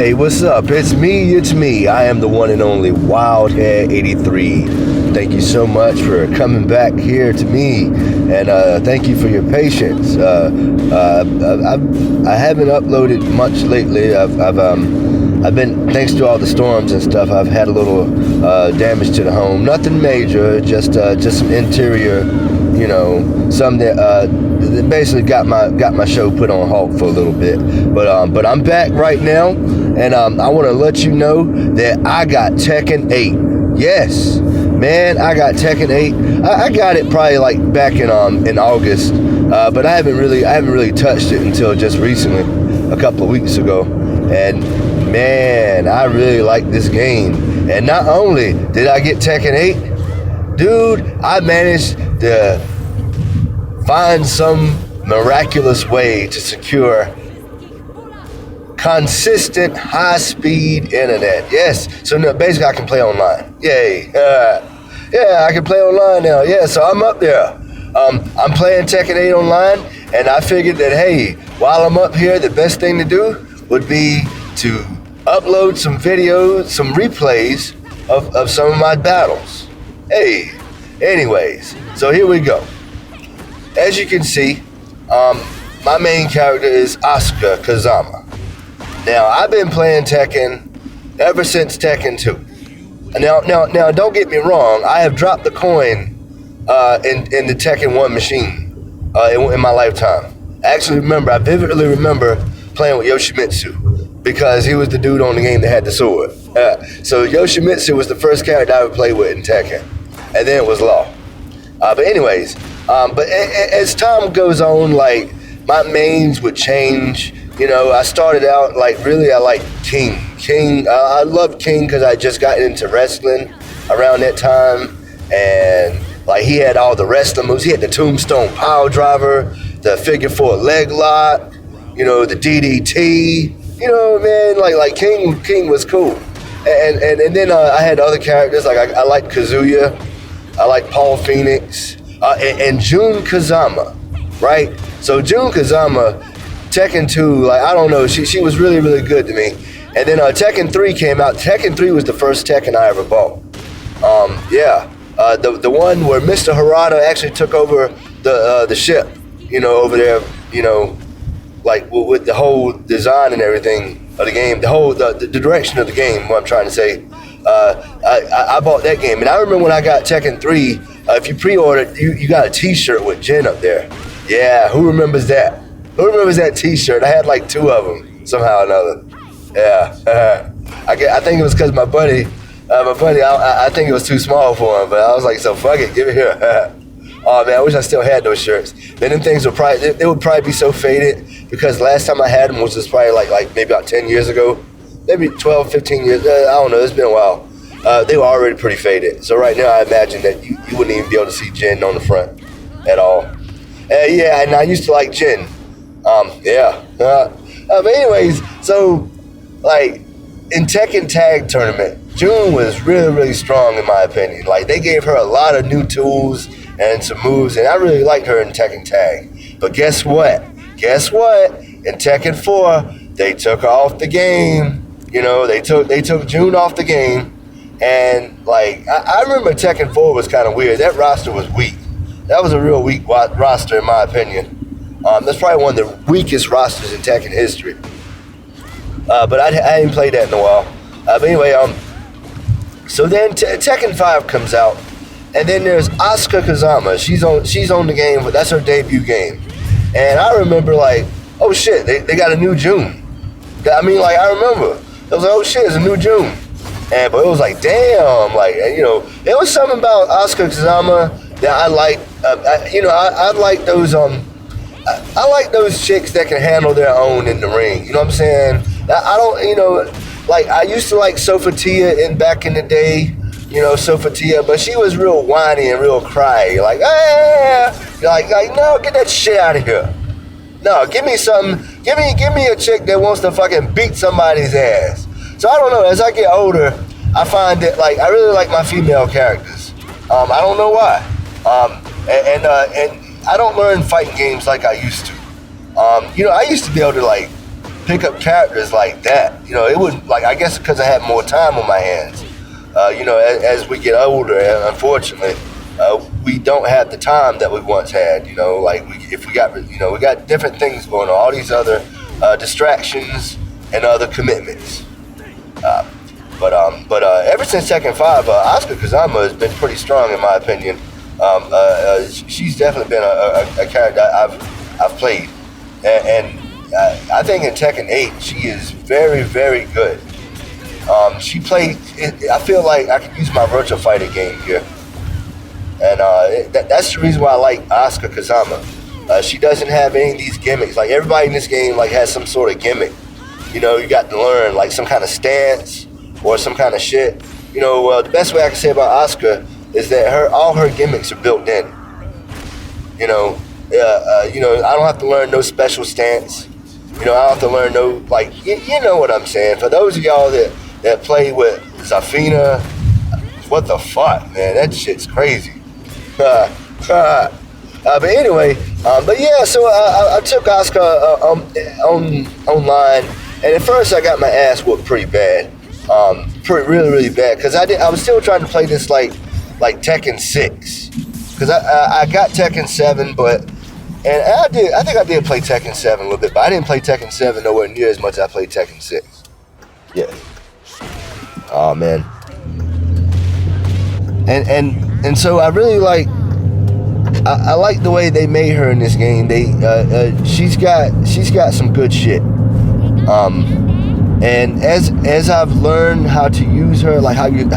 Hey, what's up? It's me. I am the one and only Wildhead83. Thank you so much for coming back here to me, and thank you for your patience. I haven't uploaded much lately. I've been, thanks to all the storms and stuff, I've had a little damage to the home. Nothing major, just some interior, some that basically got my show put on halt for a little bit. But I'm back right now, and I want to let you know that I got Tekken 8. Yes, man, I got Tekken 8. I got it probably like back in August, but I haven't really touched it until just recently, a couple of weeks ago. And man, I really like this game. And not only did I get Tekken 8, dude, I managed to find some miraculous way to secure consistent high-speed internet. Yes, so now basically I can play online. Yay. Yeah, I can play online now. Yeah, so I'm up there. I'm playing Tekken 8 online, and I figured that, hey, while I'm up here, the best thing to do would be to upload some videos, some replays of some of my battles. Hey, anyways, so here we go. As you can see, my main character is Asuka Kazama. Now, I've been playing Tekken ever since Tekken 2. Now, don't get me wrong. I have dropped the coin in the Tekken 1 machine in my lifetime. I vividly remember playing with Yoshimitsu because he was the dude on the game that had the sword. So Yoshimitsu was the first character I would play with in Tekken, and then it was Law. But anyways, as time goes on, like, my mains would change. I started out, like, really, I liked King. I loved King because I just got into wrestling around that time. And, like, he had all the wrestling moves. He had the Tombstone Power Driver, the Figure 4 Leg Lock, the DDT. Man, like King was cool. And then I had other characters. Like, I liked Kazuya. I liked Paul Phoenix. And Jun Kazama, right? So Jun Kazama, Tekken 2, like, I don't know, she was really, really good to me. And then Tekken 3 came out. Tekken 3 was the first Tekken I ever bought. The one where Mr. Harada actually took over the ship, over there, like with the whole design and everything of the game, the direction of the game, what I'm trying to say. I bought that game. And I remember when I got Tekken 3, if you pre-ordered, you got a t-shirt with Jin up there. Yeah, who remembers that? Who remembers that t-shirt? I had like 2 of them, somehow or another. Yeah, I think it was because my buddy, I think it was too small for him, but I was like, so fuck it, give it here. Oh man, I wish I still had those shirts. Then them things would probably be so faded because last time I had them was just probably like maybe about 10 years ago, maybe 12, 15 years, I don't know, it's been a while. They were already pretty faded. So right now I imagine that you wouldn't even be able to see Jin on the front at all. Yeah, and I used to like Jin. But anyways, so, like, in Tekken Tag Tournament, June was really, really strong in my opinion. Like, they gave her a lot of new tools and some moves, and I really liked her in Tekken Tag. But guess what? In Tekken 4, they took her off the game. They took June off the game, and, like, I remember Tekken 4 was kind of weird. That roster was weak. That was a real weak roster in my opinion. That's probably one of the weakest rosters in Tekken history. But I ain't played that in a while. But anyway, so then Tekken 5 comes out, and then there's Asuka Kazama. She's on the game, but that's her debut game. And I remember, like, oh shit, they got a new June. I mean, like, I remember. It was like, oh shit, it's a new June. But it was like, damn, like, there was something about Asuka Kazama that I liked. I like those I like those chicks that can handle their own in the ring. You know what I'm saying? I don't, like, I used to like Sophia back in the day, Sophia, but she was real whiny and real cry. Like, like, no, get that shit out of here. No, give me a chick that wants to fucking beat somebody's ass. So I don't know, as I get older, I find that, like, I really like my female characters. I don't know why. And I don't learn fighting games like I used to. I used to be able to, like, pick up characters like that. You know, it was like, I guess because I had more time on my hands. You know, as we get older, and unfortunately, we don't have the time that we once had. You know, like if we got, you know, we got different things going on, all these other distractions and other commitments. But ever since Tekken 5, Asuka Kazama has been pretty strong in my opinion. She's definitely been a character I've played, and I think in Tekken 8 she is very, very good. She played. I feel like I could use my virtual fighter game here, and that's the reason why I like Asuka Kazama. She doesn't have any of these gimmicks. Like everybody in this game, like has some sort of gimmick. You know, you got to learn like some kind of stance or some kind of shit. You know, the best way I can say about Asuka is that all her gimmicks are built in. You know, I don't have to learn no special stance. You know, I don't have to learn no, like, you know what I'm saying. For those of y'all that play with Zafina, what the fuck, man? That shit's crazy. But anyway, but yeah, so I took Asuka online, and at first I got my ass whooped pretty bad. Really bad, because I was still trying to play this like Tekken 6, because I got Tekken 7, I think I did play Tekken 7 a little bit, but I didn't play Tekken 7 nowhere near as much as I played Tekken 6. Yeah. Oh man. And so I really like, I like the way they made her in this game. She's got some good shit. And as I've learned how to use her, like how you're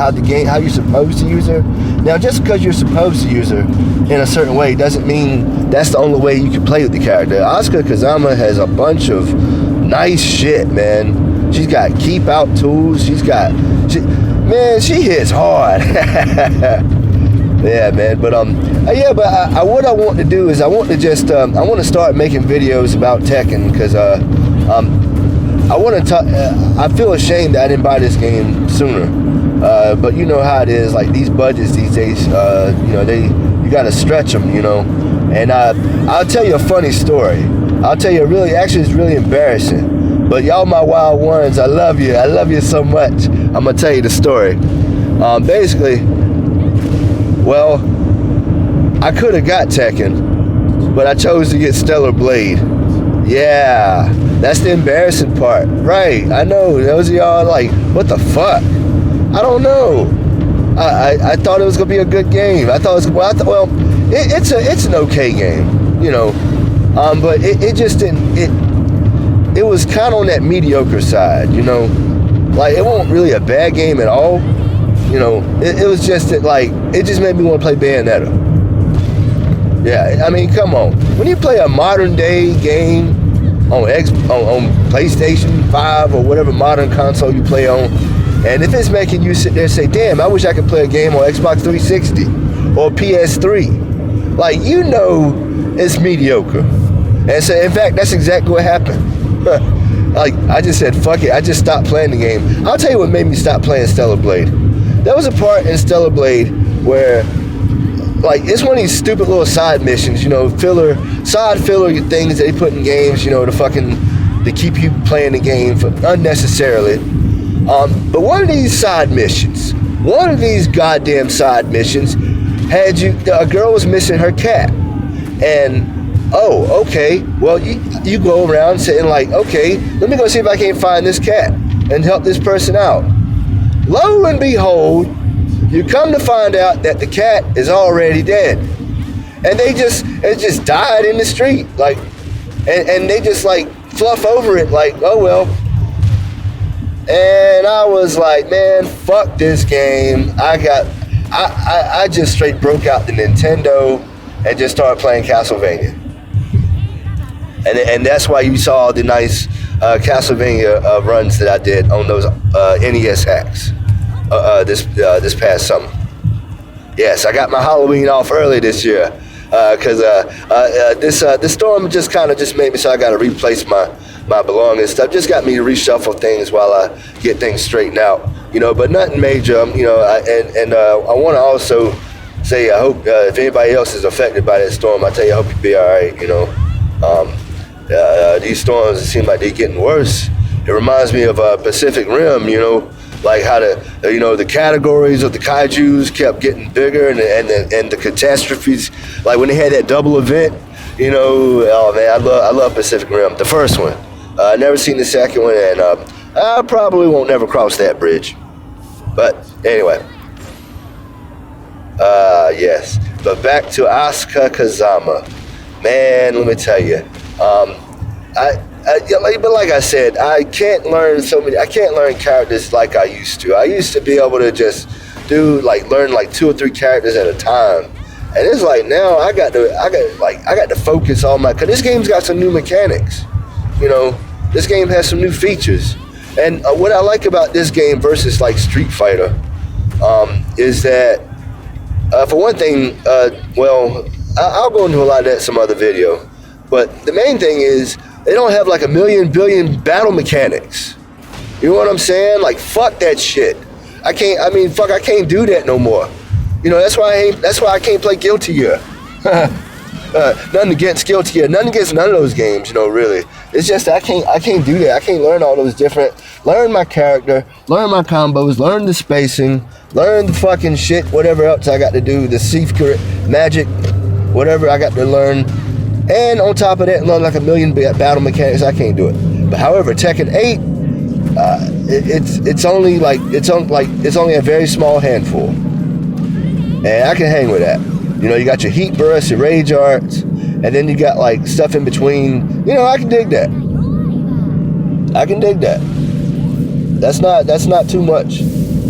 supposed to use her. Now, just because you're supposed to use her in a certain way doesn't mean that's the only way you can play with the character. Asuka Kazama has a bunch of nice shit, man. She's got keep out tools. She hits hard. Yeah, man. But what I want to do is I want to start making videos about Tekken, because I want to talk. I feel ashamed that I didn't buy this game sooner, but you know how it is. Like these budgets these days, you know, you got to stretch them, you know. And I'll tell you a funny story. I'll tell you it's really embarrassing. But y'all, my wild ones, I love you so much. I'm gonna tell you the story. Basically, well, I could have got Tekken, but I chose to get Stellar Blade. Yeah, that's the embarrassing part. Right, I know. Those of y'all like, what the fuck? I don't know. I thought it was going to be a good game. It's an okay game, you know. But it just didn't, it was kind of on that mediocre side, you know. Like, it wasn't really a bad game at all. You know, it was just that, like, it just made me want to play Bayonetta. Yeah, I mean, come on. When you play a modern day game on PlayStation 5 or whatever modern console you play on, and if it's making you sit there and say, damn, I wish I could play a game on Xbox 360 or PS3, like, you know it's mediocre. And so, in fact, that's exactly what happened. Like, I just said, fuck it, I just stopped playing the game. I'll tell you what made me stop playing Stellar Blade. There was a part in Stellar Blade where, like, it's one of these stupid little side missions, you know, side filler things they put in games, you know, to keep you playing the game unnecessarily. But one of these goddamn side missions had a girl was missing her cat. And, oh, okay, well, you go around saying, like, okay, let me go see if I can't find this cat and help this person out. Lo and behold, you come to find out that the cat is already dead. And it just died in the street. Like, and they just, like, fluff over it like, oh, well. And I was like, man, fuck this game. I just straight broke out the Nintendo and just started playing Castlevania. And that's why you saw the nice Castlevania runs that I did on those NES hacks this past summer. Yes, I got my Halloween off early this year because this storm just made me so I got to replace my belongings. Stuff just got me to reshuffle things while I get things straightened out. You know, but nothing major. You know, I want to also say I hope if anybody else is affected by that storm, I tell you I hope you be all right. You know. These storms, it seem like they're getting worse. It reminds me of Pacific Rim, like how the categories of the kaijus kept getting bigger and the catastrophes, like when they had that double event, oh man, I love Pacific Rim, the first one. I never seen the second one, and I probably won't never cross that bridge. But anyway, yes. But back to Asuka Kazama, man. Let me tell you, but like I said, I can't learn characters like I used to. I used to be able to just learn like 2 or 3 characters at a time, and it's like now I got to focus on cause this game's got some new mechanics. This game has some new features, and what I like about this game versus like Street Fighter, is that for one thing, I'll go into a lot of that in some other video, but the main thing is they don't have like a million billion battle mechanics. You know what I'm saying? Like fuck that shit. I can't do that no more. That's why I can't play Guilty Gear. Nothing against Guilty Gear, nothing against none of those games, really. It's just I can't do that. I can't learn all those learn my character, learn my combos, learn the spacing, learn the fucking shit, whatever else I got to do, the secret magic, whatever I got to learn. And on top of that, learn like a million battle mechanics. I can't do it. But however, Tekken 8, it's only a very small handful, and I can hang with that. You got your heat burst, your rage arts, and then you got like stuff in between. I can dig that. That's not too much,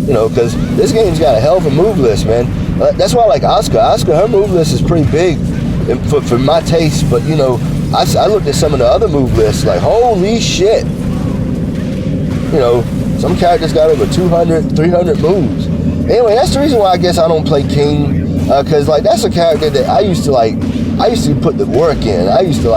because this game's got a hell of a move list, man. That's why I like Asuka. Asuka, her move list is pretty big for my taste, but I looked at some of the other move lists, like holy shit. Some characters got over 200, 300 moves. Anyway, that's the reason why I guess I don't play King. Cause like that's a character that I used to put the work in. I used to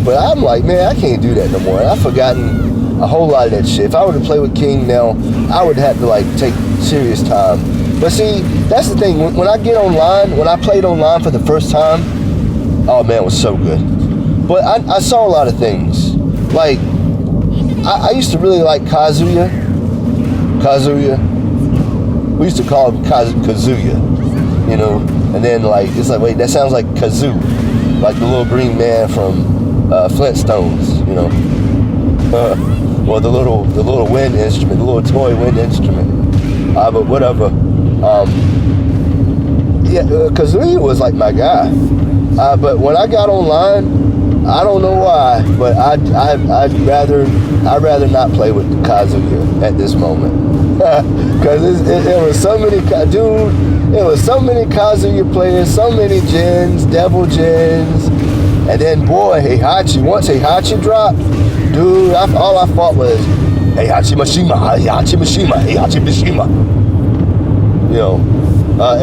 but I'm like, man, I can't do that no more. I've forgotten a whole lot of that shit. If I were to play with King now, I would have to take serious time. But see, that's the thing. When I get online, when I played online for the first time, oh man, it was so good. But I saw a lot of things. Like I used to really like Kazuya. We used to call him Kazuya. And then it's like, wait, that sounds like Kazoo, like the little green man from Flintstones, or the little wind instrument, the little toy wind instrument. But whatever. Kazuya was like my guy. But when I got online, I don't know why, but I'd rather not play with Kazuya at this moment. Because it was so many, it was so many Kazuya players, so many gens, devil gens, and then boy, Heihachi, once Heihachi dropped, dude, all I fought was Heihachi Mishima.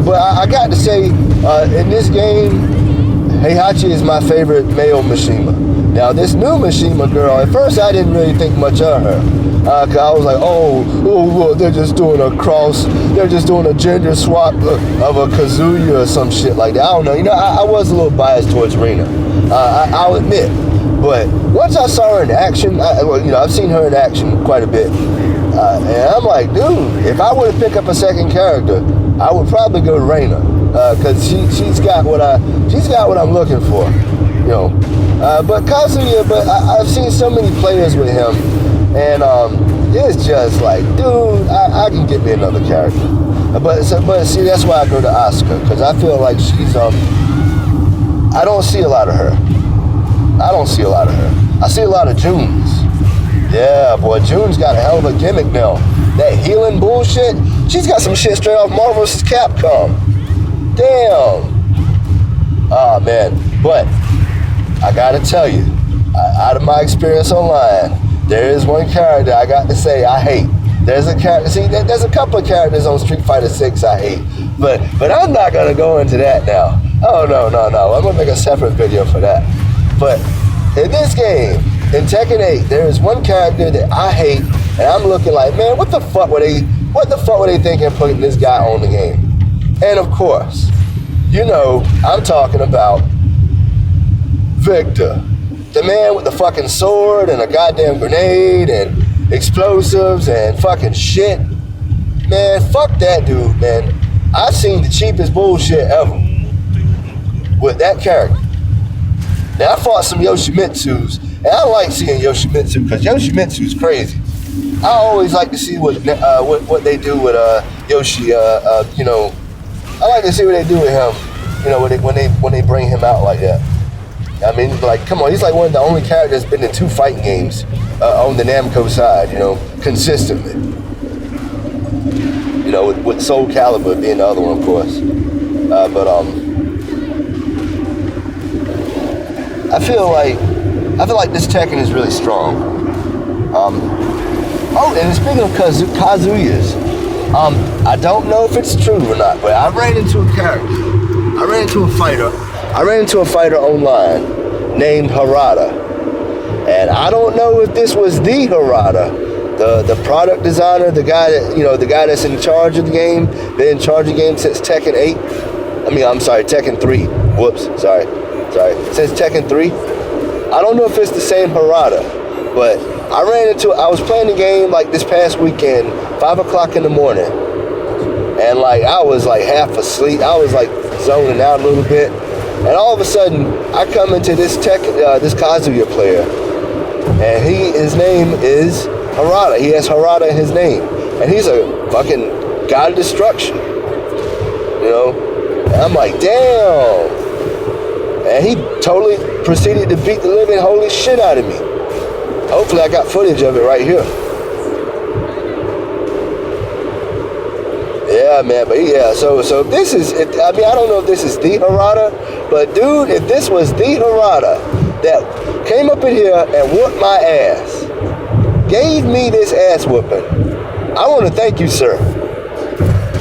But I got to say, in this game, Heihachi is my favorite male Mishima. Now this new Mishima girl, at first I didn't really think much of her. Cause I was like, oh, look, they're just doing a gender swap of a Kazuya or some shit like that. I don't know. I was a little biased towards Rina. I'll admit. But once I saw her in action, I've seen her in action quite a bit, and I'm like, dude, if I were to pick up a second character, I would probably go to Rina, cause she's got what I'm looking for, But Kazuya, I've seen so many players with him. And it's just like, dude, I can get me another character. But see, that's why I go to Asuka, because I feel like she's I don't see a lot of her. I see a lot of June's. Yeah, boy, June's got a hell of a gimmick now. That healing bullshit, she's got some shit straight off Marvel vs. Capcom. Damn. Oh man, but I gotta tell you, out of my experience online, there is one character I got to say I hate. There's a character. See, there's a couple of characters on Street Fighter 6 I hate, but I'm not gonna go into that now. Oh no. I'm gonna make a separate video for that. But in this game, in Tekken 8, there is one character that I hate, and I'm looking like, man, what the fuck were they thinking of putting this guy on the game? And of course, I'm talking about Victor. the man with the fucking sword and a goddamn grenade and explosives and fucking shit. Man, fuck that dude, man. I've seen the cheapest bullshit ever with that character. Now, I fought some Yoshimitsus, and I like seeing Yoshimitsu because Yoshimitsu's crazy. I always like to see what they do with Yoshi. You know, I like to see what they do with him. You know, when they bring him out like that. I mean, like, come on, he's like one of the only characters that's been in 2 fighting games on the Namco side. You know, consistently. You know, with Soul Calibur being the other one, of course. I feel like this Tekken is really strong. Oh, and speaking of Kazuyas, I don't know if it's true or not, but I ran into a character. I ran into a fighter online named Harada. And I don't know if this was the Harada, the product designer, the guy that's in charge of the game, been in charge of the game since Tekken 8. Tekken 3. Whoops, sorry. Since Tekken 3. I don't know if it's the same Harada, but I was playing the game like this past weekend, 5 o'clock in the morning. And like, I was like half asleep. I was like zoning out a little bit. And all of a sudden, I come into this Kazuya player. And his name is Harada. He has Harada in his name. And he's a fucking god of destruction. You know? And I'm like, damn. And he totally proceeded to beat the living holy shit out of me. Hopefully I got footage of it right here. Yeah, man, but yeah, so this is, I don't know if this is the Harada, but dude, if this was the Harada that came up in here and whooped my ass, gave me this ass whooping, I want to thank you, sir.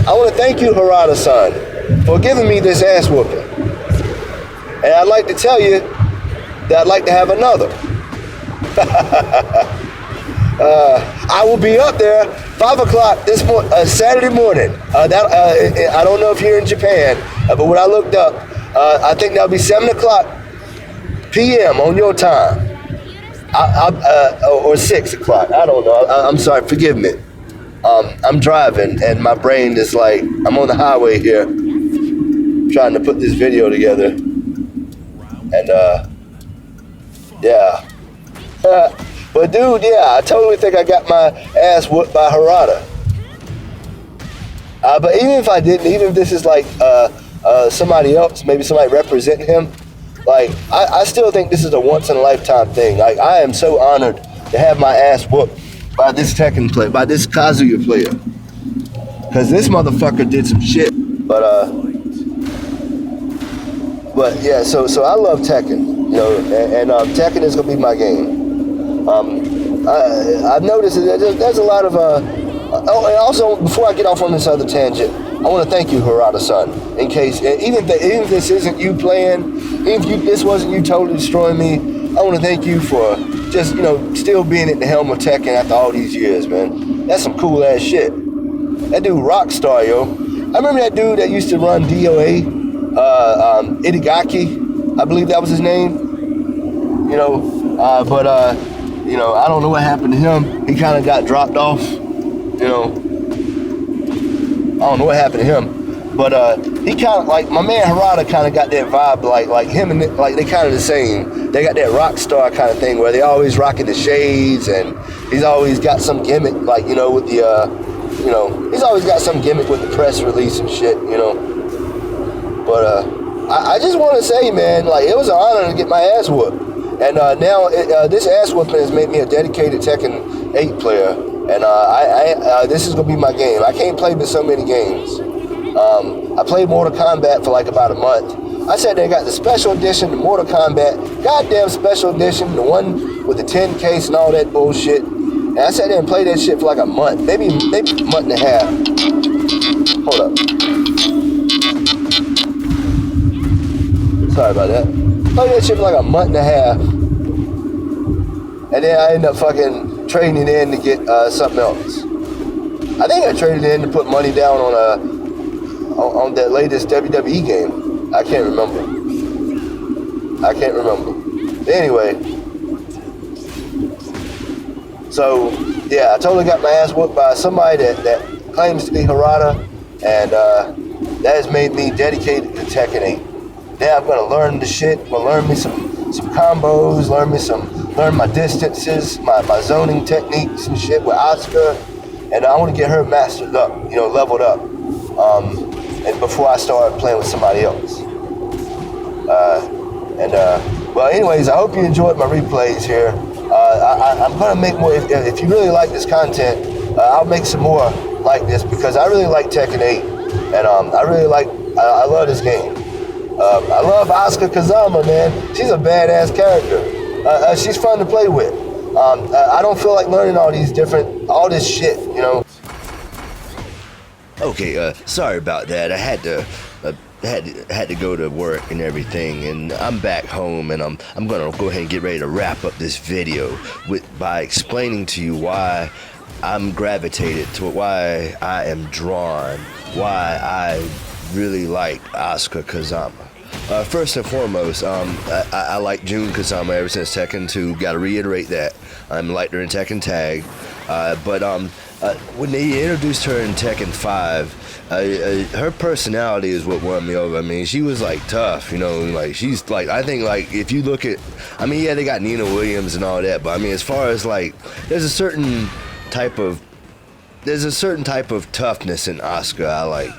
I want to thank you, Harada-san, for giving me this ass whooping. And I'd like to tell you that I'd like to have another. I will be up there 5 o'clock this Saturday morning. I don't know if you're in Japan, but when I looked up, I think that'll be 7 o'clock p.m. on your time, or 6 o'clock. I don't know. I'm sorry. Forgive me. I'm driving, and my brain is like, I'm on the highway here, trying to put this video together. And, yeah. But dude, yeah, I totally think I got my ass whooped by Harada. But even if I didn't, even if this is like somebody else, maybe somebody representing him, like, I still think this is a once-in-a-lifetime thing. Like, I am so honored to have my ass whooped by this Tekken player, by this Kazuya player. Because this motherfucker did some shit. But yeah, so I love Tekken, you know, and Tekken is gonna be my game. I've noticed that there's a lot of and also before I get off on this other tangent, I want to thank you, Harada-san. In case even if this isn't you playing, even if this wasn't you totally destroying me, I want to thank you for just, you know, still being at the helm of Tekken after all these years, man. That's some cool ass shit. That dude Rockstar, yo. I remember that dude that used to run DOA. Itagaki, I believe that was his name. You know, you know, I don't know what happened to him. He kind of got dropped off. You know, I don't know what happened to him. But he kind of, like, my man Harada kind of got that vibe, like him and like they kind of the same. They got that rock star kind of thing where they always rocking the shades, and he's always got some gimmick, like, you know, with the you know, he's always got some gimmick with the press release and shit, you know. But I just want to say, man, like, it was an honor to get my ass whooped. And now this ass whooping has made me a dedicated Tekken 8 player. And this is going to be my game. I can't play with so many games. I played Mortal Kombat for like about a month. I said they got the special edition, the Mortal Kombat, goddamn special edition, the one with the 10 case and all that bullshit. And I sat there and played that shit for like a month, maybe a month and a half. Hold up. Sorry about that. Played that shit for like a month and a half. And then I ended up fucking trading it in to get something else. I think I traded it in to put money down on that latest WWE game. I can't remember. But anyway, So yeah, I totally got my ass whooped by somebody that claims to be Harada, and that has made me dedicated to Tekken 8. Now I'm gonna learn the shit. I'm gonna learn me some combos, learn my distances, my zoning techniques and shit with Asuka, and I want to get her mastered up, leveled up, and before I start playing with somebody else. Well, anyways, I hope you enjoyed my replays here. I'm gonna make more. If you really like this content, I'll make some more like this because I really like Tekken 8, and I love this game. I love Asuka Kazama, man. She's a badass character. She's fun to play with. I don't feel like learning all this shit, Okay, sorry about that. I had to go to work and everything, and I'm back home, and I'm gonna go ahead and get ready to wrap up this video by explaining to you why I'm gravitated to it, why I am drawn, why I really like Asuka Kazama. First and foremost, I like Jun Kazama ever since Tekken 2. Gotta reiterate that. I liked her in Tekken Tag. But when they introduced her in Tekken 5, her personality is what won me over. I mean, she was like tough, like she's like, I think like if you look at, I mean, yeah, they got Nina Williams and all that, but I mean, as far as like, there's a certain type of toughness in Asuka I like,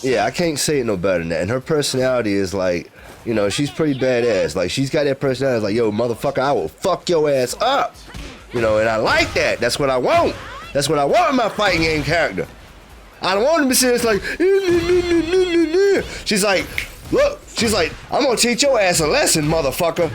yeah, I can't say it no better than that. And her personality is like, she's pretty badass. Like, she's got that personality like, yo, motherfucker, I will fuck your ass up. And I like that. That's what I want. That's what I want in my fighting game character. I don't want him to say it's like, she's like, look, she's like, I'm gonna teach your ass a lesson, motherfucker.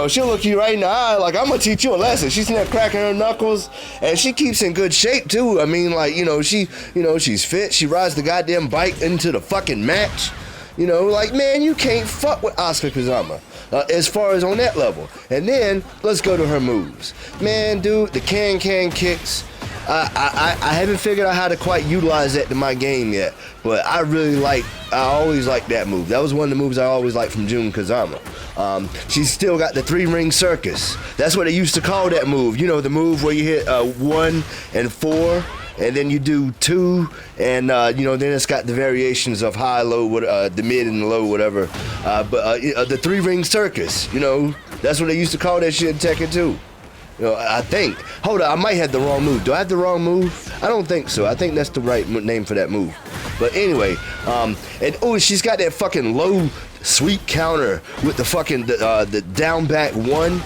She'll look you right in the eye like, I'm gonna teach you a lesson. She's in there cracking her knuckles, and she keeps in good shape too. I mean, like, she's fit. She rides the goddamn bike into the fucking match. Like, man, you can't fuck with Asuka Kazama as far as on that level. And then let's go to her moves. Man, dude, the can kicks. I haven't figured out how to quite utilize that in my game yet, but I always liked that move. That was one of the moves I always liked from Jun Kazama. She's still got the 3-ring circus. That's what they used to call that move. The move where you hit 1 and 4, and then you do 2, and then it's got the variations of high, low, the mid and the low, whatever. But the 3-ring circus, that's what they used to call that shit in Tekken 2. I think. Hold on, I might have the wrong move. Do I have the wrong move? I don't think so. I think that's the right name for that move. But anyway, and she's got that fucking low sweep counter with the fucking the down back 1.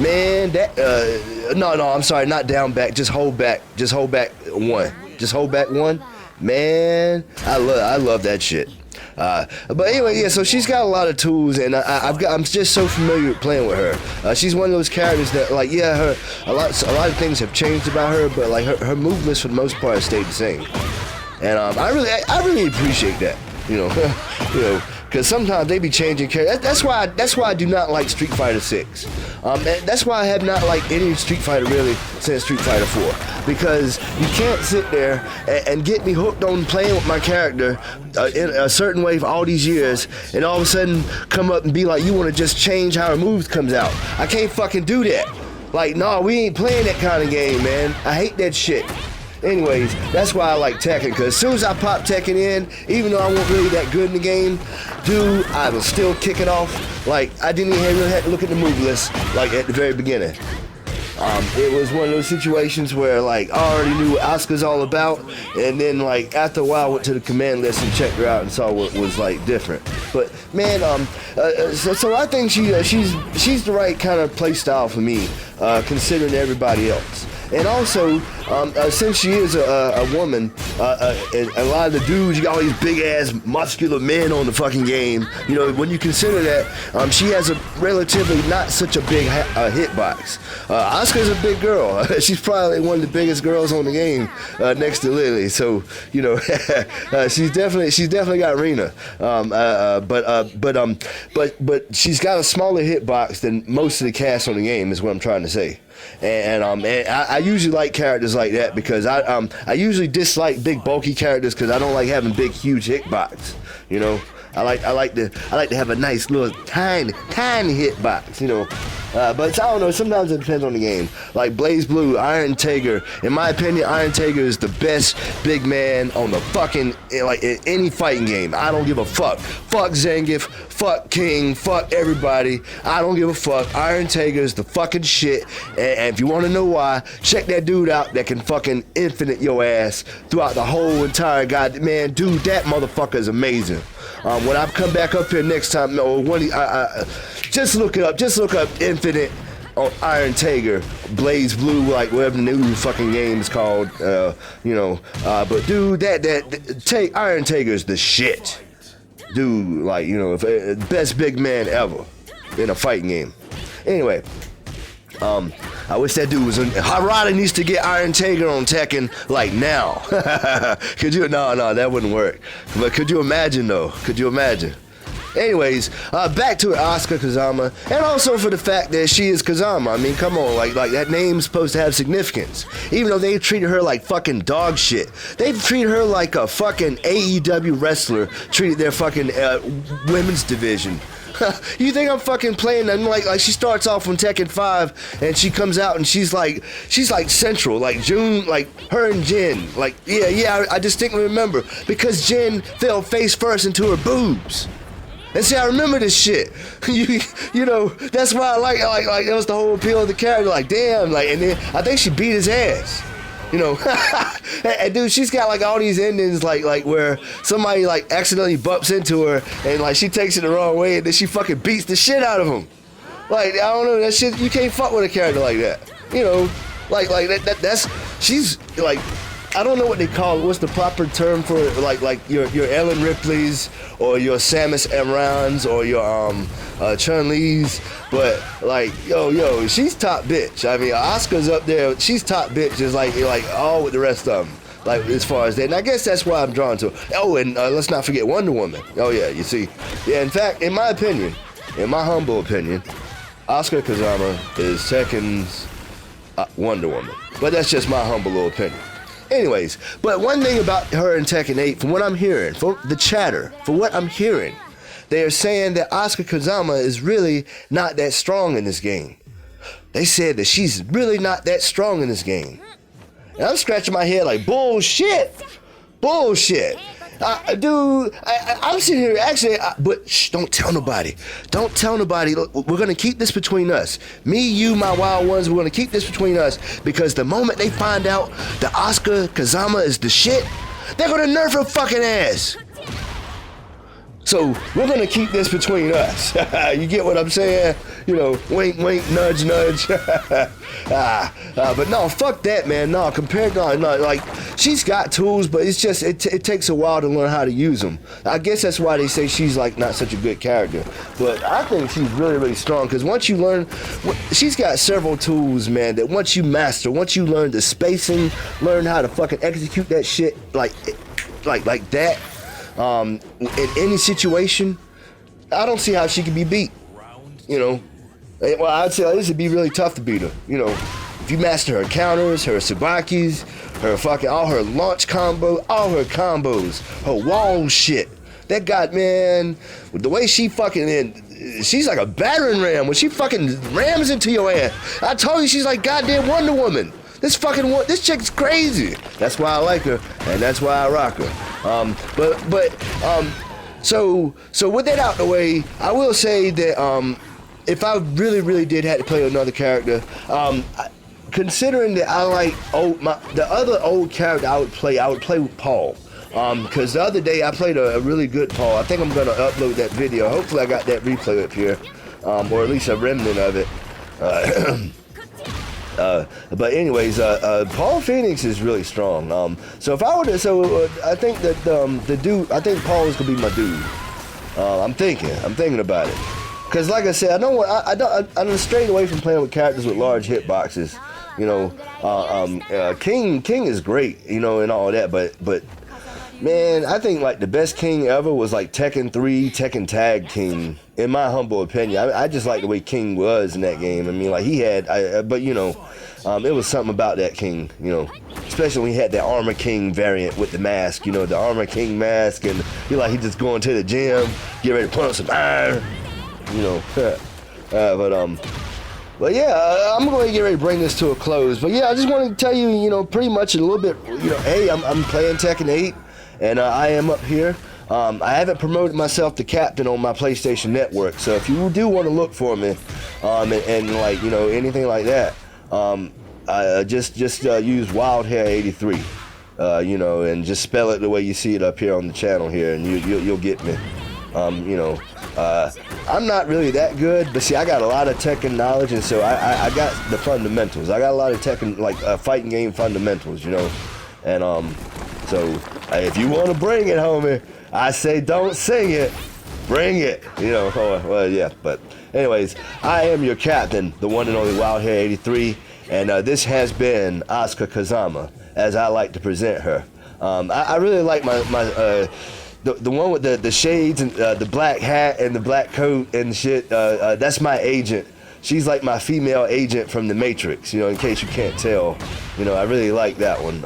Man, that no, I'm sorry, not down back. Just hold back 1. Just hold back 1. Man, I love that shit. But anyway, yeah, so she's got a lot of tools, and I'm just so familiar with playing with her. She's one of those characters that, like, yeah, a lot of things have changed about her, but like her movements for the most part have stayed the same. And I really appreciate that, because sometimes they be changing characters. That's why I do not like Street Fighter 6. That's why I have not liked any Street Fighter really since Street Fighter 4. Because you can't sit there and get me hooked on playing with my character in a certain way for all these years, and all of a sudden come up and be like, you want to just change how her moves comes out. I can't fucking do that. Like, no, we ain't playing that kind of game, man. I hate that shit. Anyways, that's why I like Tekken, because as soon as I pop Tekken in, even though I wasn't really that good in the game, dude, I will still kick it off. Like, I didn't even really have to look at the move list, like, at the very beginning. It was one of those situations where, like, I already knew what Asuka's all about, and then, like, after a while I went to the command list and checked her out and saw what was, like, different. But, man, so I think she's the right kind of play style for me, considering everybody else. And also, since she is a woman, and a lot of the dudes, you got all these big-ass, muscular men on the fucking game. When you consider that, she has a relatively not such a big hitbox. Asuka's a big girl. She's probably one of the biggest girls on the game, next to Lily. So, she's definitely got Rena. But she's got a smaller hitbox than most of the cast on the game, is what I'm trying to say. And I usually like characters like that because I usually dislike big bulky characters because I don't like having big huge hitbox. I like to have a nice little tiny hitbox. But I don't know, sometimes it depends on the game. Like Blaze Blue, Iron Tiger. In my opinion, Iron Tiger is the best big man on the fucking, like, in any fighting game. I don't give a fuck. Fuck Zangief, fuck King, fuck everybody. I don't give a fuck. Iron Tiger is the fucking shit. And if you want to know why, check that dude out that can fucking infinite your ass throughout the whole entire god. Man, dude, that motherfucker is amazing. When I come back up here next time, or just look it up. Just look up Infinite on Iron Tiger, Blaze Blue, like whatever the new fucking game is called. But dude, that Iron Tiger is the shit. Dude, like, best big man ever in a fighting game. Anyway. I wish that dude was in. Harada needs to get Iron Tiger on Tekken like now. Could you? No, that wouldn't work. But could you imagine though? Could you imagine? Anyways, back to Asuka Kazama, and also for the fact that she is Kazama. I mean, come on, like that name's supposed to have significance. Even though they treated her like fucking dog shit, they treated her like a fucking AEW wrestler treated their fucking women's division. You think I'm fucking playing? And like she starts off on Tekken 5 and she comes out and she's like central, like June, like her and Jin, like I distinctly remember because Jin fell face first into her boobs. And see, I remember this shit. you know, that's why I like that was the whole appeal of the character. Like, damn, like, and then I think she beat his ass. You know, and dude, she's got like all these endings, like where somebody like accidentally bumps into her and like she takes it the wrong way and then she fucking beats the shit out of him. Like, I don't know, that shit, you can't fuck with a character like that. You know, like that's she's like, I don't know what they call it. What's the proper term for it? Like your Ellen Ripley's or your Samus Aran's or your Chun-Li's, but like yo, she's top bitch. I mean, Asuka's up there. She's top bitch, just like all with the rest of them. Like as far as that, and I guess that's why I'm drawn to her. Oh, and let's not forget Wonder Woman. Oh yeah, you see, yeah. In fact, in my opinion, in my humble opinion, Asuka Kazama is Tekken's Wonder Woman. But that's just my humble little opinion. Anyways, but one thing about her in Tekken 8, from what I'm hearing, for the chatter, for what I'm hearing, they are saying that Asuka Kazama is really not that strong in this game. They said that she's really not that strong in this game. And I'm scratching my head like, bullshit! Bullshit! Dude, I'm sitting here actually, but shh, don't tell nobody. Don't tell nobody. Look, we're going to keep this between us. Me, you, my wild ones, we're going to keep this between us because the moment they find out that Asuka Kazama is the shit, they're going to nerf her fucking ass. So we're going to keep this between us. You get what I'm saying? You know, wink, wink, nudge, nudge. But no, fuck that, man. No, like, she's got tools, but it's just, it takes a while to learn how to use them. I guess that's why they say she's, like, not such a good character. But I think she's really, really strong, because once you learn, she's got several tools, man, that once you master, once you learn the spacing, learn how to fucking execute that shit like that, in any situation, I don't see how she can be beat. You know, well, I'd say this would be really tough to beat her. You know, if you master her counters, her sabakis, her fucking all her launch combo, all her combos, her wall shit. That god, man, with the way she fucking she's like a battering ram when she fucking rams into your ass. I told you she's like goddamn Wonder Woman. This chick's crazy. That's why I like her, and that's why I rock her. So with that out the way, I will say that if I really, really did have to play another character, considering that I like the other old character I would play with Paul. Because the other day I played a really good Paul. I think I'm gonna upload that video. Hopefully I got that replay up here, or at least a remnant of it. But anyways, Paul Phoenix is really strong. So if I were to, I think that the dude, I think Paul is gonna be my dude. I'm thinking about it. Cause like I said, I'm strayed away from playing with characters with large hitboxes. You know, King is great, you know, and all that, but man, I think like the best King ever was like Tekken 3, Tekken Tag King. In my humble opinion, I just like the way King was in that game. I mean, like he had, but you know, it was something about that King, you know, especially when he had that Armor King variant with the mask, you know, the Armor King mask, and he just going to the gym, get ready to put on some iron, you know. But yeah, I'm going to get ready to bring this to a close. But yeah, I just wanted to tell you, pretty much a little bit, hey, I'm playing Tekken 8, and I am up here. I haven't promoted myself to captain on my PlayStation Network, so if you do want to look for me, and like, anything like that, I just use WildHair83, and just spell it the way you see it up here on the channel here, and you'll get me. I'm not really that good, but see, I got a lot of Tekken knowledge, and so I got the fundamentals. I got a lot of Tekken, like fighting game fundamentals, and so if you want to bring it, homie, I say don't sing it, bring it, well, yeah, but anyways, I am your captain, the one and only WildHair83, and this has been Asuka Kazama, as I like to present her. I really like my the one with the shades and the black hat and the black coat and shit. That's my agent. She's like my female agent from the Matrix, in case you can't tell. I really like that one.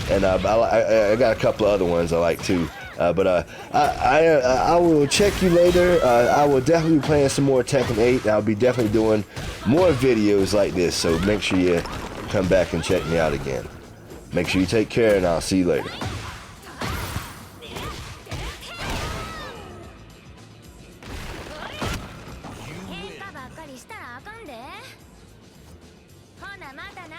And I got a couple of other ones I like too. But I will check you later. I will definitely be playing some more Tekken 8. I'll be definitely doing more videos like this. So make sure you come back and check me out again. Make sure you take care, and I'll see you later. 喧嘩ばっかりしたらあかんで。ほなまたな。